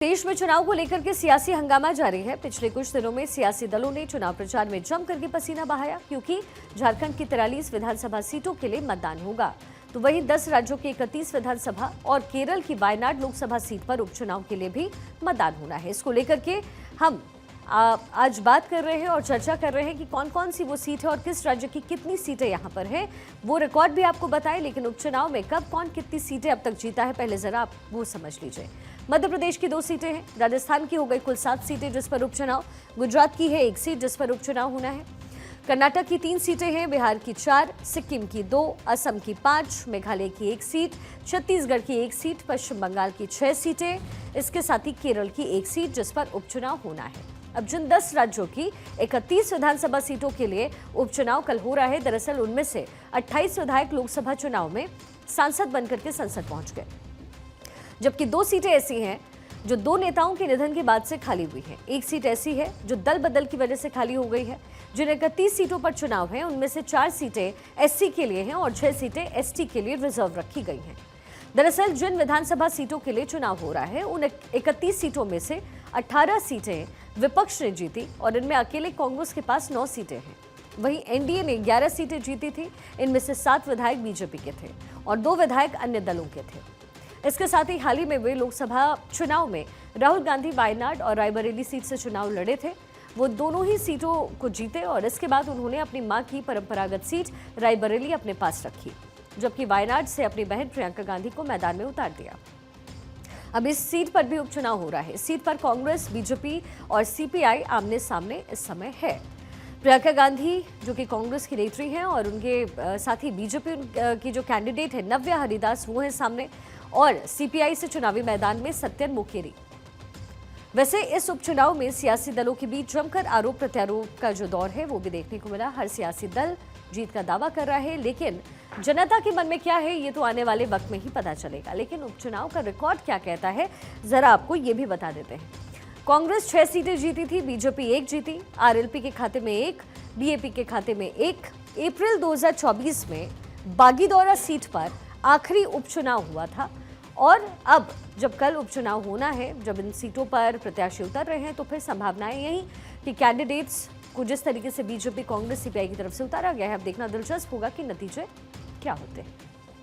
देश में चुनाव को लेकर के सियासी हंगामा जारी है। पिछले कुछ दिनों में सियासी दलों ने चुनाव प्रचार में जम करके पसीना बहाया, क्योंकि झारखंड की 43 विधानसभा सीटों के लिए मतदान होगा। तो वहीं 10 राज्यों की 31 विधानसभा और केरल की वायनाड लोकसभा सीट पर उपचुनाव के लिए भी मतदान होना है। इसको लेकर के हम आज बात कर रहे हैं और चर्चा कर रहे हैं कि कौन कौन सी वो सीट है और किस राज्य की कितनी सीटें यहाँ पर है। वो रिकॉर्ड भी आपको बताएं, लेकिन उपचुनाव में कब कौन कितनी सीटें अब तक जीता है, पहले जरा आप वो समझ लीजिए। मध्य प्रदेश की 2 सीटें हैं, राजस्थान की हो गई कुल 7 सीटें जिस पर उपचुनाव, गुजरात की है 1 सीट जिस पर उपचुनाव होना है, कर्नाटक की 3 सीटें हैं, बिहार की 4, सिक्किम की 2, असम की 5, मेघालय की 1 सीट, छत्तीसगढ़ की 1 सीट, पश्चिम बंगाल की 6 सीटें, इसके साथ ही केरल की 1 सीट जिस पर उपचुनाव होना है। अब जिन 10 राज्यों की 31 विधानसभा सीटों के लिए उपचुनाव कल हो रहा है, दरअसल उनमें से 28 विधायक लोकसभा चुनाव में सांसद बनकर के संसद पहुंच गए, जबकि 2 सीटें ऐसी हैं जो 2 नेताओं के निधन के बाद से खाली हुई हैं। 1 सीट ऐसी है जो दल बदल की वजह से खाली हो गई है। जिन 31 सीटों पर चुनाव है उनमें से 4 सीटें एससी के लिए हैं और 6 सीटें एसटी के लिए रिजर्व रखी गई हैं। दरअसल जिन विधानसभा सीटों के लिए चुनाव हो रहा है उन 31 सीटों में से 18 सीटें विपक्ष ने जीती और इनमें अकेले कांग्रेस के पास 9 सीटें हैं। वहीं एनडीए ने 11 सीटें जीती थी, इनमें से 7 विधायक बीजेपी के थे और 2 विधायक अन्य दलों के थे। इसके साथ ही हाल ही में वे लोकसभा चुनाव में राहुल गांधी वायनाड और रायबरेली सीट से चुनाव लड़े थे। वो दोनों ही सीटों को जीते और इसके बाद उन्होंने अपनी मां की परंपरागत सीट रायबरेली अपने पास रखी, जबकि वायनाड से अपनी बहन प्रियंका गांधी को मैदान में उतार दिया। अब इस सीट पर भी उपचुनाव हो रहा है। इस सीट पर कांग्रेस, बीजेपी और सीपीआई आमने सामने इस समय है। प्रियंका गांधी जो कि कांग्रेस की नेत्री हैं और उनके साथ ही बीजेपी की जो कैंडिडेट है नव्या हरिदास, वो है सामने, और सीपीआई से चुनावी मैदान में सत्यन मुकेरी। वैसे इस उपचुनाव में सियासी दलों के बीच जमकर आरोप प्रत्यारोप का जो दौर है वो भी देखने को मिला। हर सियासी दल जीत का दावा कर रहा है, लेकिन जनता के मन में क्या है ये तो आने वाले वक्त में ही पता चलेगा। लेकिन उपचुनाव का रिकॉर्ड क्या कहता है जरा आपको ये भी बता देते हैं। कांग्रेस 6 सीटें जीती थी, बीजेपी 1 जीती, आरएलपी के खाते में 1, बीएपी के खाते में 1। अप्रैल 2024 में बागीदौरा सीट पर आखिरी उपचुनाव हुआ था और अब जब कल उपचुनाव होना है, जब इन सीटों पर प्रत्याशी उतर रहे हैं, तो फिर संभावनाएं यही कि कैंडिडेट्स को जिस तरीके से बीजेपी, कांग्रेस, सीपीआई की तरफ से उतारा गया है, अब देखना दिलचस्प होगा कि नतीजे क्या होते हैं।